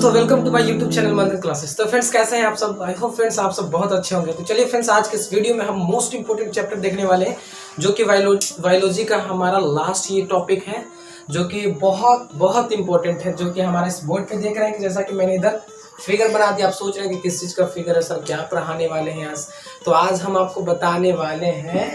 दोस्तों welcome to my YouTube channel Mandir classes. तो friends कैसे हैं आप सब? आई होप फ्रेंड्स आप सब बहुत अच्छे होंगे। तो चलिए फ्रेंड्स आज के इस वीडियो में हम मोस्ट इंपोर्टेंट चैप्टर देखने वाले हैं जो कि बायोलॉजी का हमारा लास्ट ये टॉपिक है जो कि बहुत बहुत इंपॉर्टेंट है, जो कि हमारे इस बोर्ड पे देख रहे हैं कि जैसा कि मैंने इधर फिगर बना दिया। आप सोच रहे हैं कि किस चीज़ का फिगर है सर, क्या पढ़ाने वाले हैं आज? तो आज हम आपको बताने वाले हैं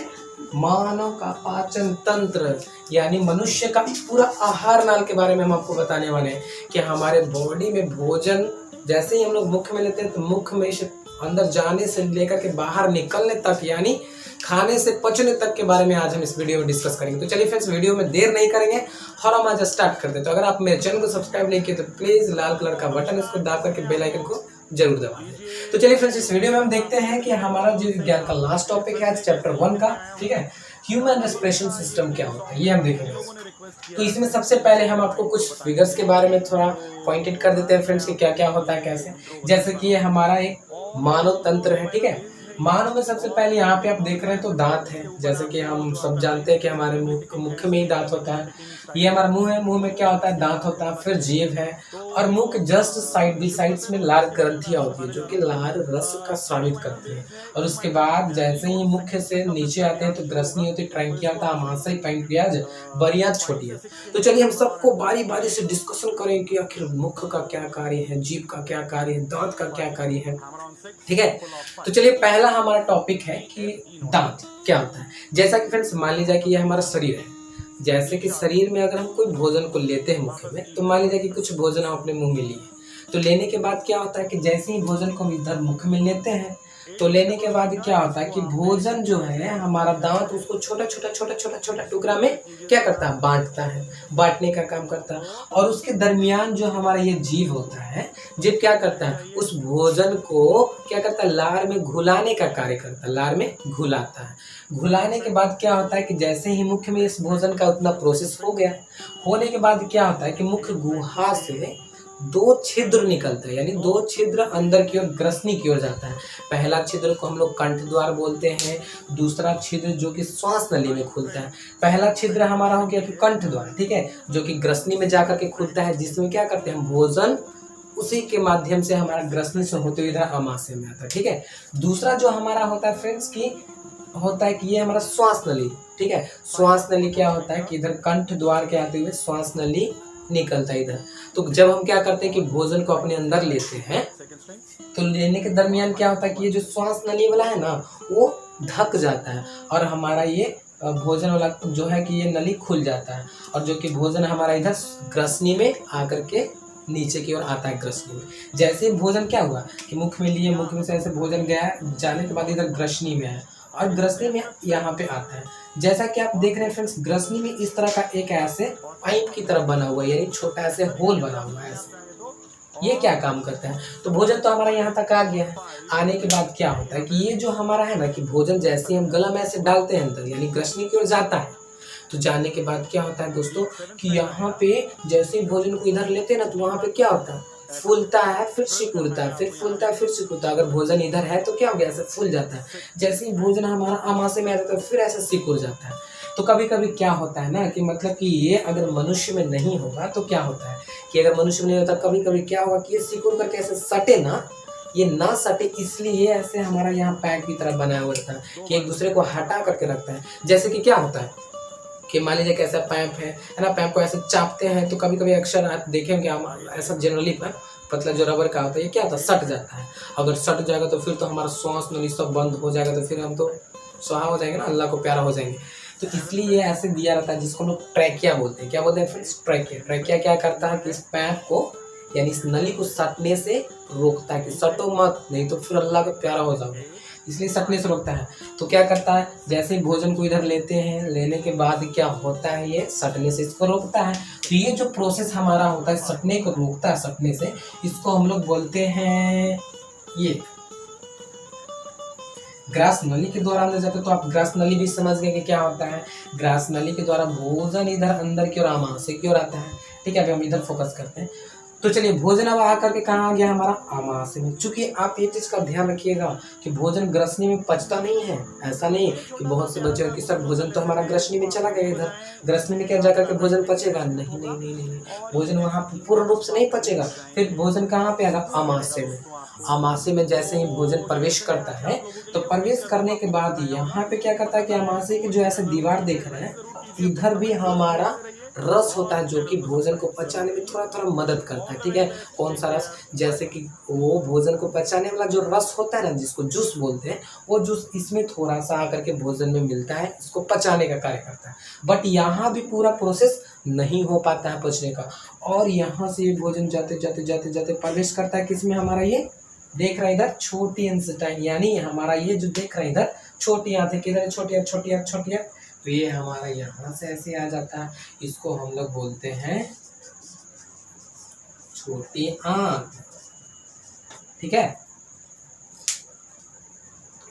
मानव का पाचन तंत्र यानी मनुष्य का पूरा आहार नाल के बारे में हम आपको बताने वाले हैं कि हमारे बॉडी में भोजन जैसे ही हम लोग मुख में लेते हैं तो मुख में से अंदर जाने से लेकर के बाहर निकलने तक यानी खाने से पचने तक के बारे में आज हम इस वीडियो में डिस्कस करेंगे। तो चलिए फ्रेंड्स वीडियो में देर नहीं करेंगे और हम आज स्टार्ट करते हैं। तो अगर आप मेरे चैनल को सब्सक्राइब नहीं किए तो प्लीज लाल कलर का बटन इसको दाब करके बेल आइकन को जरूर दबा दें। तो चलिए फ्रेंड्स इस वीडियो में हम देखते हैं कि हमारा जो विज्ञान का लास्ट टॉपिक है चैप्टर 1 का, ठीक है, ह्यूमन रेस्पिरेशन सिस्टम क्या होता है ये हम देखेंगे। तो इसमें सबसे पहले हम आपको कुछ फिगर्स के बारे में थोड़ा पॉइंटेड कर देते हैं फ्रेंड्स कि क्या क्या होता है कैसे। जैसे कि ये हमारा एक मानव तंत्र है, ठीक है। मानव में सबसे पहले यहाँ पे आप देख रहे हैं तो दांत है, जैसे कि हम सब जानते हैं कि हमारे मुख में ही दांत होता है। ये हमारा मुंह है, मुंह में क्या होता है? दांत होता है। फिर जीभ है और मुंह के जस्ट साइड्स में लार ग्रंथियां होती है जो कि लार रस का स्रावित करती है। और उसके बाद जैसे ही मुख्य से नीचे आते हैं तो ग्रसनी होती है, ट्रैंकिया होता है, आमाशय, पैंक्रियाज, बरियाज छोटी है। तो चलिए हम सबको बारी बारी से डिस्कशन करें कि आखिर मुख का क्या कार्य है, जीभ का क्या कार्य है, दांत का क्या कार्य है, ठीक है। तो चलिए पहला हमारा टॉपिक है कि दांत क्या होता है। जैसा कि फ्रेंड्स मान लीजिए कि यह हमारा शरीर है। जैसे कि शरीर में अगर हम कोई भोजन को लेते हैं मुख में, तो मान लीजिए कि कुछ भोजन हम अपने मुंह में लिए, तो लेने के बाद क्या होता है कि जैसे ही भोजन को हम इधर मुख में लेते हैं तो लेने के बाद क्या होता है कि भोजन जो है हमारा दांत उसको छोटा छोटा टुकड़ा में क्या करता है? बांटता है, बांटने का काम करता है। और उसके दरमियान जो हमारा ये जीभ होता है, जीभ क्या करता है? उस भोजन को क्या करता है? लार में घुलाने का कार्य करता है, लार में घुलाता है। घुलाने के बाद क्या होता है कि जैसे ही मुख में इस भोजन का उतना प्रोसेस हो गया, होने के बाद क्या होता है कि मुख गुहा से 2 छिद्र निकलते हैं, यानी 2 छिद्र अंदर की ओर ग्रसनी की ओर जाता है। पहला छिद्र को हम लोग कंठ द्वार बोलते हैं, दूसरा छिद्र जो कि श्वास नली में खुलता है। पहला छिद्र हमारा हो गया कि कंठ द्वार, ठीक है, जो कि ग्रसनी में जाकर के खुलता है, जिसमें क्या करते हैं हम भोजन उसी के माध्यम से हमारा ग्रसनी से होते हुए इधर आमाशय में आता है, ठीक है। दूसरा जो हमारा होता है फ्रेंड्स की होता है कि ये हमारा श्वास नली, ठीक है। श्वास नली क्या होता है कि इधर कंठ द्वार के आते हुए श्वास नली निकलता है इधर। तो जब हम क्या करते हैं कि भोजन को अपने अंदर लेते हैं तो लेने के दरमियान क्या होता है कि ये जो श्वास नली वाला है ना वो ढक जाता है और हमारा ये भोजन वाला जो है कि ये नली खुल जाता है और जो कि भोजन हमारा इधर ग्रसनी में आकर के नीचे की ओर आता है। ग्रसनी में जैसे ही भोजन क्या हुआ कि मुख में लिए, मुख में से ऐसे भोजन गया, जाने के बाद इधर ग्रसनी में आया और ग्रसनी में यहाँ पे आता है। जैसा कि आप देख रहे हैं फ्रेंड्स, ग्रसनी में इस तरह का एक ऐसे पाइप की तरफ बना हुआ है, यानी छोटा ऐसे होल बना हुआ है ऐसे। ये क्या काम करता है? तो भोजन तो हमारा यहाँ तक आ गया है। आने के बाद क्या होता है कि ये जो हमारा है ना कि भोजन जैसे हम गला में ऐसे डालते हैं अंदर, यानी ग्रसनी की ओर जाता है, तो जाने के बाद क्या होता है दोस्तों कि यहाँ पे जैसे ही भोजन को इधर लेते हैं ना तो वहाँ पे क्या होता है? फूलता है, फिर सिकुड़ता है, फिर फूलता है, फिर सिकुड़ता है। अगर भोजन इधर है तो क्या हो गया? ऐसे फूल जाता है। जैसे ही भोजन हमारा आमाशय में आता है फिर ऐसे सिकुड़ जाता है। तो कभी कभी क्या होता है ना कि मतलब कि ये अगर मनुष्य में नहीं होगा तो क्या होता है कि अगर मनुष्य में नहीं होता कभी कभी क्या होगा कि ये सिकुड़ करके ऐसे सटे ना, ये ना सटे इसलिए ऐसे हमारा यहाँ पैक की तरह बनाया हुआ रहता है कि एक दूसरे को हटा करके रखता है। जैसे कि क्या होता है कि मान लीजिए कैसा पैप है ना, पैप को ऐसे चापते हैं तो कभी कभी अक्सर आप देखेंगे हम ऐसा जनरली पर पतला जो रबर का होता है ये क्या होता है? सट जाता है। अगर सट जाएगा तो फिर तो हमारा श्वास नली सब बंद हो जाएगा, तो फिर हम तो सुहा हो जाएंगे ना, अल्लाह को प्यारा हो जाएंगे। तो इसलिए ये ऐसे दिया रहता है जिसको लोग ट्रैकिया बोलते हैं। क्या बोलते हैं फ्रेंड्स? ट्रैकिया। ट्रैकिया क्या करता है कि इस पैप को यानी इस नली को सटने से रोकता है कि सटो मत, नहीं तो फिर अल्लाह का प्यारा हो जाओगे, इसलिए सटने से रोकता है। तो क्या करता है जैसे ही भोजन को इधर लेते हैं, लेने के बाद क्या होता है ये सटने से इसको रोकता है। तो ये जो प्रोसेस हमारा होता है सटने को रोकता है, सटने से, इसको हम लोग बोलते हैं ये ग्रास नली के द्वारा अंदर जाते। तो आप ग्रास नली भी समझ गए कि क्या होता है। ग्रास नली के द्वारा भोजन इधर अंदर की ओर आमाशय की ओर आता है, ठीक है। अभी हम इधर फोकस करते हैं। तो चलिए भोजन अब आकर के कहाँ आ गया हमारा आमाशय में। चूंकि आप ये चीज का ध्यान रखिएगा कि भोजन ग्रसनी में पचता नहीं है। ऐसा नहीं कि बहुत से बच्चे कि सर भोजन तो हमारा ग्रसनी में चला गया, इधर ग्रसनी में क्या जाकर के भोजन पचेगा? नहीं नहीं नहीं नहीं, भोजन वहाँ पूर्ण रूप से नहीं पचेगा। फिर भोजन कहाँ पे आएगा? आमाशय में। आमाशय में जैसे ही भोजन प्रवेश करता है तो प्रवेश करने के बाद यहाँ पे क्या करता है कि आमाशय की जो ऐसे दीवार देख रहे हैं, इधर भी हमारा रस होता है जो कि भोजन को पचाने में थोड़ा थोड़ा मदद करता है। ठीक है, कौन सा रस? जैसे कि वो भोजन को पचाने वाला जो रस होता है ना, जिसको जूस बोलते हैं, वो जूस इसमें थोड़ा सा आकर के भोजन में मिलता है, इसको पचाने का कार्य करता है। बट यहाँ भी पूरा प्रोसेस नहीं हो पाता है पचने का, और यहाँ से ये भोजन जाते जाते जाते जाते प्रवेश करता है किसमें? हमारा ये देख रहा है इधर छोटी इंटेस्टाइन, यानी हमारा ये जो देख रहा है इधर छोटी आंत है। किधर? छोटी आंत, छोटी आंत, छोटी आंत। तो ये हमारा यहाँ से ऐसे आ जाता है, इसको हम लोग बोलते हैं छोटी आंत। ठीक है,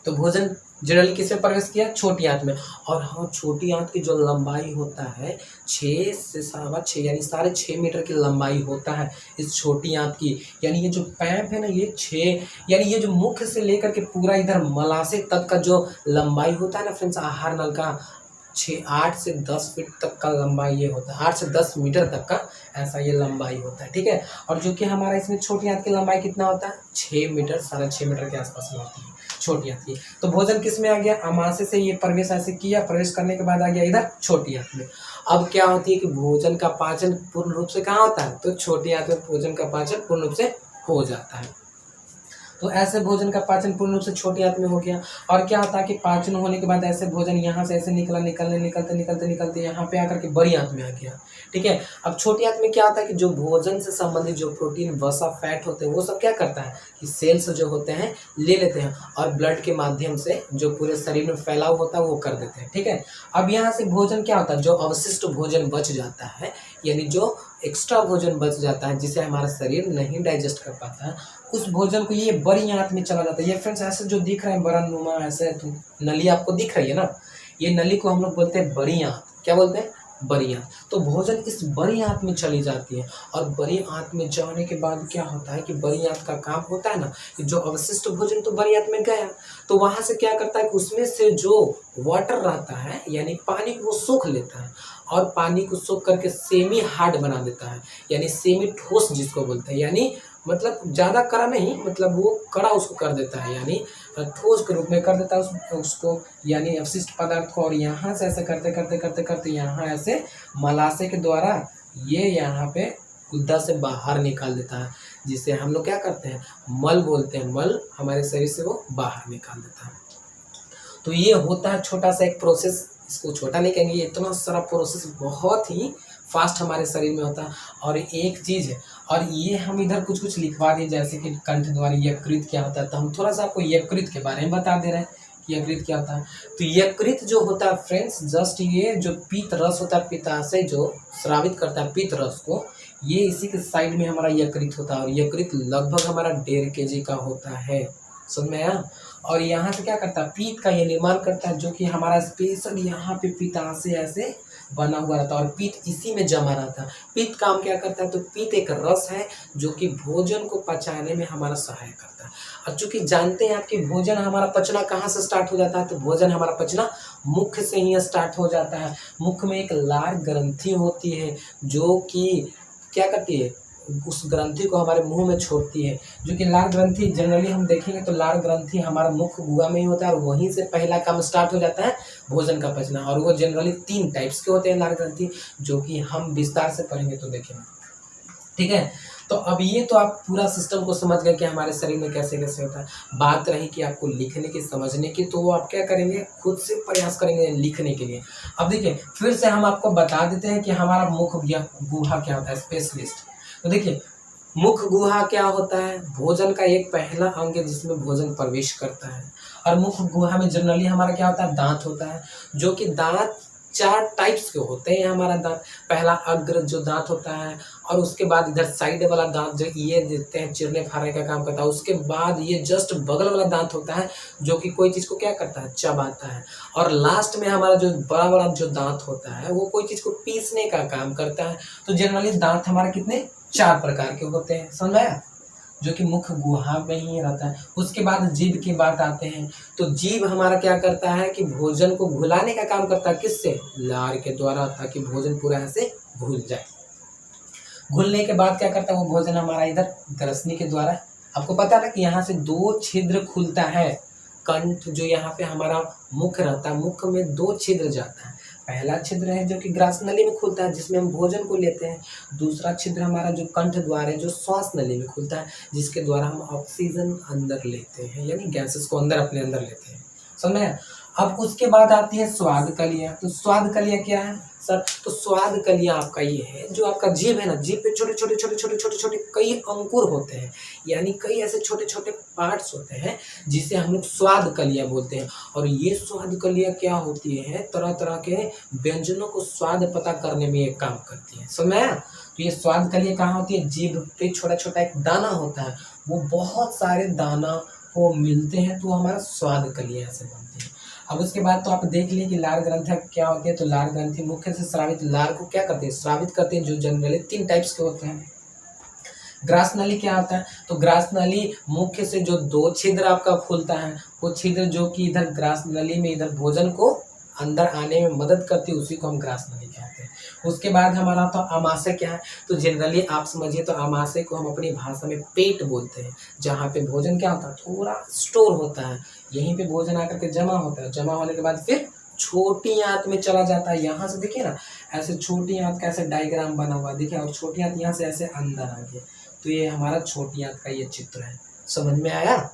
तो भोजन जनरली किसमें प्रवेश किया? छोटी आंत में। और हाँ, छोटी आंत की जो लंबाई होता है 6 से 6.25 यानी 6.5 मीटर की लंबाई होता है इस छोटी आंत की। यानी ये जो पैप है ना, ये 6 यानी ये जो मुख से लेकर के पूरा इधर मलाशय तक का जो लंबाई होता है ना फ्रेंड्स, आहार नल का 8 से 10 फीट तक का लंबाई ये होता है, 8 से 10 मीटर तक का ऐसा ये लंबाई होता है। ठीक है, और जो कि हमारा इसमें छोटी आंत की लंबाई कितना होता है? 6 मीटर, 6.5 मीटर के आसपास में होती है छोटी आंत की। तो भोजन किस में आ गया? आमाशय से ये प्रवेश ऐसे किया, प्रवेश करने के बाद आ गया इधर छोटी आंत में। अब क्या होती है कि भोजन का पाचन पूर्ण रूप से कहाँ होता है? तो छोटी आंत में भोजन का पाचन पूर्ण रूप से हो जाता है। तो ऐसे भोजन का पाचन पूर्ण रूप से छोटी आंत में हो गया। और क्या होता है कि पाचन होने के बाद ऐसे भोजन यहाँ से ऐसे निकलते यहाँ पे आकर के बड़ी आंत में आ गया। ठीक है, अब छोटी आंत में क्या होता है कि जो भोजन से संबंधित जो प्रोटीन, वसा, फैट होते हैं, वो सब क्या करता है कि सेल्स जो होते हैं ले लेते हैं और ब्लड के माध्यम से जो पूरे शरीर में फैलाव होता है वो कर देते हैं। ठीक है, अब यहाँ से भोजन क्या होता है? जो अवशिष्ट भोजन बच जाता है, यानी जो एक्स्ट्रा भोजन बच जाता है जिसे हमारा शरीर नहीं डाइजेस्ट कर पाता है, उस भोजन को ये बड़ी आंत में चला जाता है। ये फ्रेंड्स ऐसे जो दिख रहे हैं बड़ा नुमा, ऐसे नली आपको दिख रही है ना, ये नली को हम लोग बोलते हैं बड़ी आंत। क्या बोलते हैं? बड़ी आंत। तो भोजन इस बड़ी आंत में चली जाती है, और बड़ी आंत में जाने के बाद क्या होता है कि बड़ी आंत का काम होता है ना कि जो अवशिष्ट भोजन तो बड़ी आंत में गया, तो वहां से क्या करता है कि उसमें से जो वाटर रहता है यानी पानी को वो सोख लेता है, और पानी को सोख करके सेमी हार्ड बना देता है, यानी सेमी ठोस जिसको बोलते हैं, यानी मतलब ज़्यादा कड़ा नहीं, मतलब वो कड़ा उसको कर देता है, यानी ठोस के रूप में कर देता है उसको, यानी अवशिष्ट पदार्थ को। और यहाँ से ऐसे करते करते करते करते यहाँ ऐसे मलाशय के द्वारा ये यहाँ पे गुद्दा से बाहर निकाल देता है, जिसे हम लोग क्या करते हैं? मल बोलते हैं। मल हमारे शरीर से वो बाहर निकाल देता है। तो ये होता है छोटा सा एक प्रोसेस, इसको छोटा नहीं कहेंगे, इतना सारा प्रोसेस बहुत ही फास्ट हमारे शरीर में होता है। और एक चीज़ है, और ये हम इधर कुछ कुछ लिखवा दिए, जैसे कि कंठ द्वारा यकृत क्या होता है, तो हम थोड़ा सा आपको यकृत के बारे में बता दे रहे हैं कि यकृत क्या होता है। तो यकृत जो होता है फ्रेंड्स, जस्ट ये जो पीत रस होता है, पित्ताशय जो स्रावित करता है पीत रस को, ये इसी के साइड में हमारा यकृत होता है। और यकृत लगभग हमारा 1.5 kg का होता है, समझ में आया। और यहाँ से क्या करता है? पीत का ये निर्माण करता है, जो कि हमारा स्पेशल यहाँ पे पित्ताशय ऐसे बना हुआ रहता है, और पीत इसी में जमा रहता है। पीत काम क्या करता है? तो पीत एक रस है जो कि भोजन को पचाने में हमारा सहाय करता है। और चूंकि जानते हैं आपकी भोजन हमारा पचना कहाँ से स्टार्ट हो जाता है, तो भोजन हमारा पचना मुख से ही स्टार्ट हो जाता है। मुख में एक लार ग्रंथि होती है जो कि क्या करती है? उस ग्रंथि को हमारे मुंह में छोड़ती है, जो कि लार ग्रंथि जनरली हम देखेंगे तो लार ग्रंथि हमारा मुख गुहा में ही होता है, और वहीं से पहला काम स्टार्ट हो जाता है भोजन का पचना। और वो जनरली 3 टाइप्स के होते हैं लार ग्रंथि, जो कि हम विस्तार से पढ़ेंगे तो देखेंगे। ठीक है, तो अब ये तो आप पूरा सिस्टम को समझ गए कि हमारे शरीर में कैसे कैसे होता है। बात रही कि आपको लिखने की, समझने की, तो वो आप क्या करेंगे? खुद से प्रयास करेंगे लिखने के लिए। अब देखिए फिर से हम आपको बता देते हैं कि हमारा मुख गुहा क्या होता है, स्पेशलिस्ट। तो देखिए मुख गुहा क्या होता है? भोजन का एक पहला अंग है जिसमें भोजन प्रवेश करता है। और मुख गुहा में जनरली हमारा क्या होता है? दांत होता है, जो कि दांत 4 टाइप्स के होते हैं हमारा दांत। पहला अग्र जो दांत होता है, और उसके बाद इधर साइड वाला दांत जो ये देखते हैं चिरने फाड़ने का काम करता है। उसके बाद ये जस्ट बगल वाला दांत होता है जो कि कोई चीज़ को क्या करता है? चबाता है। और लास्ट में हमारा जो बड़ा बड़ा जो दांत होता है वो कोई चीज़ को पीसने का काम करता है। तो जनरली दांत हमारे कितने? 4 प्रकार के होते हैं, समझ आया, जो कि मुख्य गुहा में ही रहता है। उसके बाद जीभ की बात आते हैं, तो जीभ हमारा क्या करता है कि भोजन को घुलाने का काम करता है, किससे, लार के द्वारा, ताकि भोजन पूरा ऐसे घुल जाए। घुलने के बाद क्या करता है वो भोजन हमारा इधर ग्रसनी के द्वारा, आपको पता है ना कि यहाँ से 2 छिद्र खुलता है, कंठ जो यहाँ पे हमारा मुख रहता है, मुख में 2 छिद्र जाता है। पहला छिद्र है जो कि ग्रास नली में खुलता है, जिसमें हम भोजन को लेते हैं। दूसरा छिद्र हमारा जो कंठ द्वार है, जो श्वास नली में खुलता है, जिसके द्वारा हम ऑक्सीजन अंदर लेते हैं, यानी गैसेस को अंदर अपने अंदर लेते हैं, समझ में। अब उसके बाद आती है स्वाद कलियां। तो स्वाद कलियां क्या है सर, तो स्वाद कलियां आपका ये है, जो आपका जीभ है ना, जीभ पे छोटे छोटे छोटे छोटे छोटे छोटे कई अंकुर होते हैं, यानी कई ऐसे छोटे छोटे पार्ट्स होते हैं, जिसे हम लोग स्वाद कलियां बोलते हैं। और ये स्वाद कलियां क्या होती है, तरह तरह के व्यंजनों को स्वाद पता करने में ये काम करती है, समझ में आया। तो ये स्वाद कलियां कहाँ होती है, जीभ पे छोटा छोटा एक दाना होता है, वो बहुत सारे दाना को मिलते हैं, तो हमारा स्वाद कलियां ऐसे बनते हैं। अब उसके बाद तो आप देख लिए कि लार ग्रंथि क्या होती है। तो लार ग्रंथि मुख्य से स्रावित लार को क्या करते हैं, स्रावित करते हैं, जो जनरली 3 टाइप्स के होते हैं। ग्रास नाली क्या होता है, तो ग्रास नाली मुख्य से जो 2 छिद्र आपका खुलता है, वो छिद्र जो कि इधर ग्रास नाली में इधर भोजन को अंदर आने में मदद करती है, उसी को हम ग्रास नाली कहते हैं। उसके बाद हमारा तो आमाशय क्या है, तो जनरली आप समझिए तो आमाशय को हम अपनी भाषा में पेट बोलते हैं, जहाँ पे भोजन क्या होता है, थोड़ा स्टोर होता है, यहीं पे भोजन आकर के जमा होता है, जमा होने के बाद फिर छोटी आंत में चला जाता है। यहाँ से देखिए ना, ऐसे छोटी आंत का ऐसे डायग्राम बना हुआ देखिए, और छोटी आंत यहाँ से ऐसे अंदर आ गई, तो ये हमारा छोटी आंत का ये चित्र है, समझ में आया।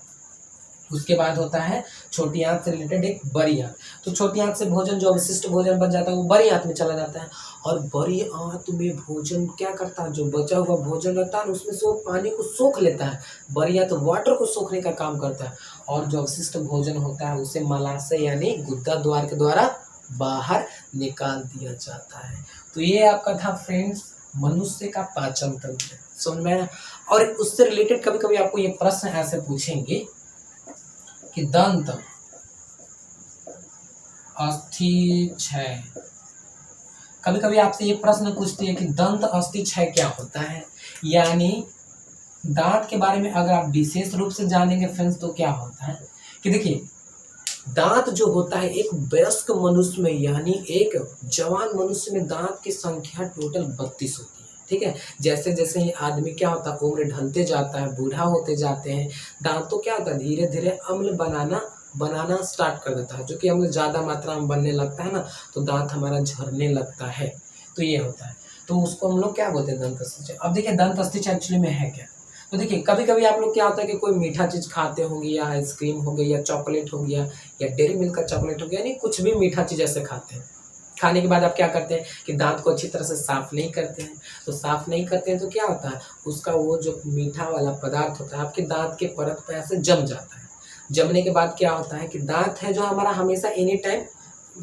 उसके बाद होता है छोटी आंत से रिलेटेड एक बड़ी आंत। तो छोटी आंत से भोजन जो अवशिष्ट भोजन बच जाता है वो बड़ी आंत में चला जाता है, और बड़ी आंत में भोजन क्या करता है, जो बचा हुआ भोजन रहता है उसमें से वो पानी को सोख लेता है, बड़ी आंत वाटर को सोखने का काम करता है, और जो अवशिष्ट भोजन होता है उसे मलाशय यानी गुद्दा द्वार के द्वारा बाहर निकाल दिया जाता है। तो ये आपका था फ्रेंड्स मनुष्य का पाचन तंत्र, समझ में। और उससे रिलेटेड कभी कभी आपको ये प्रश्न ऐसे पूछेंगे कि दंत अस्थि क्षय, कभी कभी आपसे ये प्रश्न पूछते हैं कि दंत अस्थि क्षय क्या होता है, यानी दांत के बारे में अगर आप विशेष रूप से जानेंगे फ्रेंड्स तो क्या होता है कि देखिए, दांत जो होता है एक वयस्क मनुष्य में, यानी एक जवान मनुष्य में दांत की संख्या टोटल 32 होती है, ठीक है। जैसे जैसे ही आदमी क्या होता है उम्र ढलते जाता है, बूढ़ा होते जाते हैं, दांत तो क्या होता है धीरे धीरे अम्ल बनाना स्टार्ट कर देता है, जो कि अम्ल ज़्यादा मात्रा में बनने लगता है ना, तो दांत हमारा झड़ने लगता है, तो ये होता है। तो उसको हम लोग क्या बोलते हैं, दंत अस्थि क्षय। अब देखिए दंत अस्थि क्षय एक्चुअली में है क्या, तो देखिए कभी कभी आप लोग क्या होता है कि कोई मीठा चीज़ खाते होंगे, या आइसक्रीम हो गई, या चॉकलेट हो गया, या डेयरी मिल्क का चॉकलेट हो गया, यानी कुछ भी मीठा चीज़ ऐसे खाते हैं। खाने के बाद आप क्या करते हैं कि दांत को अच्छी तरह से साफ नहीं करते हैं, तो साफ नहीं करते हैं तो क्या होता है, उसका वो जो मीठा वाला पदार्थ होता है आपके दांत के परत पे ऐसे जम जाता है। जमने के बाद क्या होता है कि दांत है जो हमारा हमेशा एनी टाइम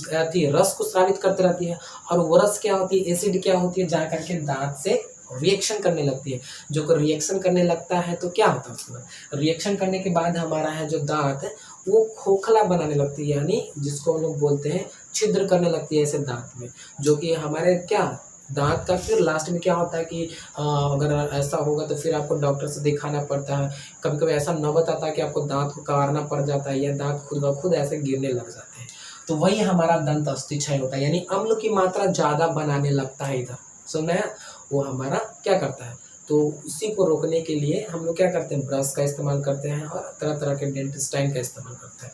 रहती है, रस को स्रावित करते रहती है, और वो रस क्या होती है, एसिड क्या होती है, जा करके दांत से रिएक्शन करने लगती है। जो को रिएक्शन करने लगता है तो क्या होता है, उसके बाद रिएक्शन करने के बाद हमारा है जो दांत है वो खोखला बनाने लगती है, यानी जिसको हम लोग बोलते हैं छिद्र करने लगती है ऐसे दांत में, जो कि हमारे क्या दांत का फिर लास्ट में क्या होता है कि अगर ऐसा होगा तो फिर आपको डॉक्टर से दिखाना पड़ता है। कभी कभी ऐसा नौबत आता है कि आपको दांत को काटना पड़ जाता है, या दांत खुद ब खुद ऐसे गिरने लग जाते हैं, तो वही हमारा दंत अस्थि क्षय होता है, यानी अम्ल की मात्रा ज़्यादा बनाने लगता है इधर, सुनना है, वो हमारा क्या करता है। तो उसी को रोकने के लिए हम लोग क्या करते हैं, ब्रश का इस्तेमाल करते हैं और तरह तरह के डेंटिस्टाइन का इस्तेमाल करते हैं।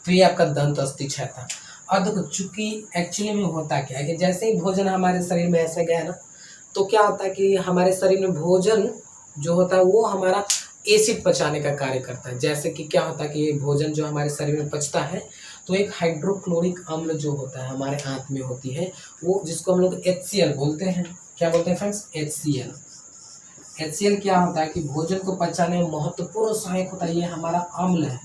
तो ये आपका दंत अस्थि क्षय था। और देखो चूंकि एक्चुअली में होता क्या है कि जैसे ही भोजन हमारे शरीर में ऐसे गया ना, तो क्या होता है कि हमारे शरीर में भोजन जो होता है वो हमारा एसिड पचाने का कार्य करता है। जैसे कि क्या होता है कि ये भोजन जो हमारे शरीर में पचता है तो एक हाइड्रोक्लोरिक अम्ल जो होता है हमारे आंत में होती है, वो जिसको हम लोग HCl बोलते हैं। क्या बोलते हैं फ्रेंड्स, HCl। HCl क्या होता है कि भोजन को पचाने में महत्वपूर्ण सहायक होता है। ये हमारा अम्ल है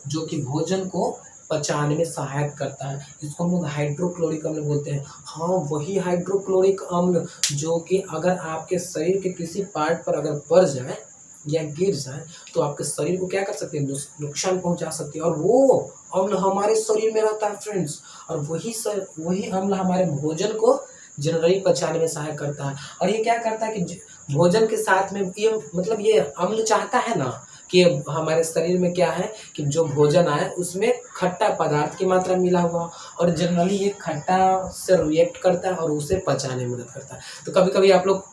जो कि भोजन को पचाने में सहायक करता है, इसको हम लोग हाइड्रोक्लोरिक अम्ल बोलते हैं। हाँ, वही हाइड्रोक्लोरिक अम्ल जो कि अगर आपके शरीर के किसी पार्ट पर अगर पड़ जाए या गिर जाए तो आपके शरीर को क्या कर सकते हैं, नुकसान पहुंचा सकती है, और वो अम्ल हमारे शरीर में रहता है फ्रेंड्स, और वही अम्ल हमारे भोजन को जनरली पचाने में सहायक करता है। और ये क्या करता है कि भोजन के साथ में ये मतलब ये अम्ल चाहता है ना कि हमारे शरीर में क्या है कि जो भोजन आए उसमें खट्टा पदार्थ की मात्रा मिला हुआ, और जनरली ये खट्टा से रिएक्ट करता है और उसे पचाने में मदद करता है। तो कभी कभी आप लोग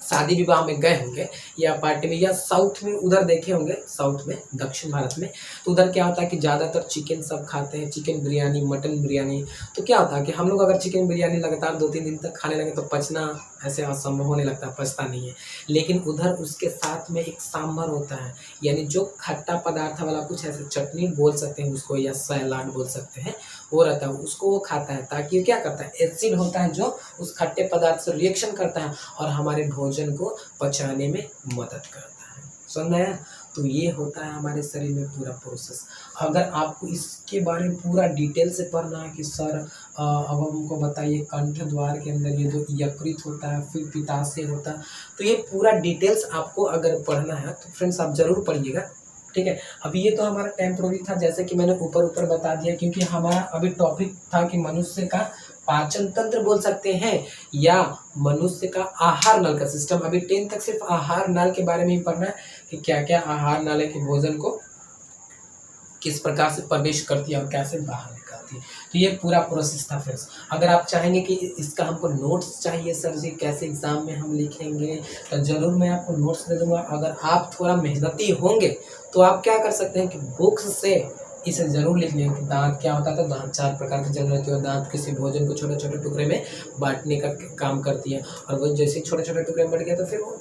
शादी विवाह में गए होंगे या पार्टी में या साउथ में उधर देखे होंगे, साउथ में दक्षिण भारत में, तो उधर क्या होता है कि ज़्यादातर चिकन सब खाते हैं, चिकन बिरयानी, मटन बिरयानी। तो क्या होता है कि हम लोग अगर चिकन बिरयानी लगातार 2-3 दिन तक खाने लगे तो पचना ऐसे असंभव होने लगता है, पचता नहीं है। लेकिन उधर उसके साथ में एक सांभर होता है, यानी जो खट्टा पदार्थ वाला कुछ ऐसे चटनी बोल सकते हैं उसको या सलाद बोल सकते हैं, वो रहता है, उसको वो खाता है ताकि क्या करता है, एसिड होता है जो उस खट्टे पदार्थ से रिएक्शन करता है और हमारे भोजन को पचाने में मदद करता है। समझ में आया? तो ये होता है हमारे शरीर में पूरा प्रोसेस। अगर आपको इसके बारे में पूरा डिटेल से पढ़ना है कि सर अब हमको बताइए कंठ द्वार के अंदर ये जो यकृत होता है, फिर पित्ताशय होता है, तो ये पूरा डिटेल्स आपको अगर पढ़ना है तो फ्रेंड्स आप ज़रूर पढ़िएगा, ठीक है। अभी ये तो हमारा टेम्पोररी था, जैसे कि मैंने ऊपर बता दिया, क्योंकि हमारा अभी टॉपिक था कि मनुष्य का पाचन तंत्र बोल सकते हैं या मनुष्य का आहार नल का सिस्टम। अभी 10 तक सिर्फ आहार नल के बारे में ही पढ़ना है कि क्या क्या आहार नल है, कि भोजन को किस प्रकार से प्रवेश करती है और कैसे बाहर निकालती है। तो ये पूरा प्रोसेस था फ्रेंड्स। अगर आप चाहेंगे कि इसका हमको नोट्स चाहिए सर जी कैसे एग्जाम में हम लिखेंगे, तो ज़रूर मैं आपको नोट्स दे दूंगा। अगर आप थोड़ा मेहनती होंगे तो आप क्या कर सकते हैं कि बुक्स से इसे ज़रूर लिख लें कि दांत क्या होता है। तो दांत 4 प्रकार की जन्म होती है, दांत किसी भोजन को छोटे छोटे टुकड़े में बांटने का काम करती है, और वो जैसे छोटे छोटे टुकड़े में बढ़ गया तो फिर वो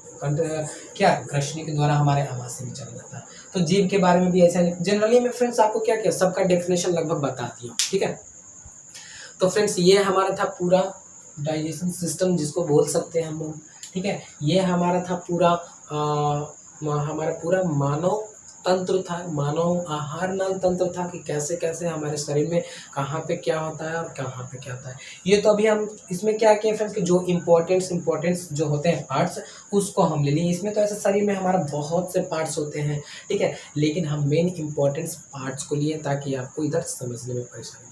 क्या कृष्ण के द्वारा हमारे आवाज़ में चला जाता है। तो जीव के बारे में भी ऐसा जनरली मैं फ्रेंड्स आपको क्या किया सबका डेफिनेशन लगभग बताती हूँ, ठीक है। तो फ्रेंड्स ये हमारा था पूरा डाइजेशन सिस्टम जिसको बोल सकते हैं हम लोग, ठीक है। ये हमारा था पूरा हमारा पूरा मानव तंत्र था, मानव आहार नल तंत्र था कि कैसे कैसे हमारे शरीर में कहाँ पे क्या होता है और कहाँ पे क्या होता है। ये तो अभी हम इसमें क्या किए फ्रेंड्स कि जो इम्पोर्टेंट्स जो होते हैं पार्ट्स उसको हम ले लिए। इसमें तो ऐसे शरीर में हमारा बहुत से पार्ट्स होते हैं, ठीक है, लेकिन हम मेन इम्पोर्टेंट्स पार्ट्स को लिए ताकि आपको इधर समझने में परेशानी।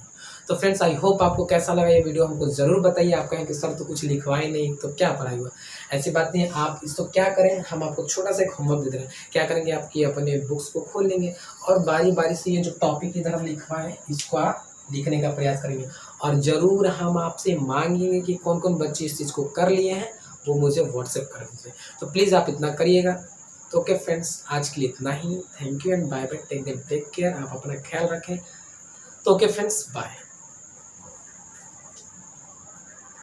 तो फ्रेंड्स आई होप आपको कैसा लगा ये वीडियो, हमको ज़रूर बताइए। आप कहें कि सर तो कुछ लिखवाए नहीं तो क्या पढ़ाई हुआ, ऐसी बात नहीं है। आप इसको क्या करें, हम आपको छोटा सा एक होमवर्क दे दे रहे हैं। क्या करेंगे, आपकी अपने बुक्स को खोल लेंगे और बारी बारी से ये जो टॉपिक इधर हम लिखवाएं इसको आप लिखने का प्रयास करेंगे, और ज़रूर हम आपसे मांगेंगे कि कौन कौन बच्चे इस चीज़ को कर लिए हैं वो मुझे व्हाट्सएप कर दीजिए। तो प्लीज़ आप इतना करिएगा। तो ओके फ्रेंड्स, आज के लिए इतना ही। Thank you and bye bye, take care. आप अपना ख्याल रखें। तो ओके फ्रेंड्स, बाय।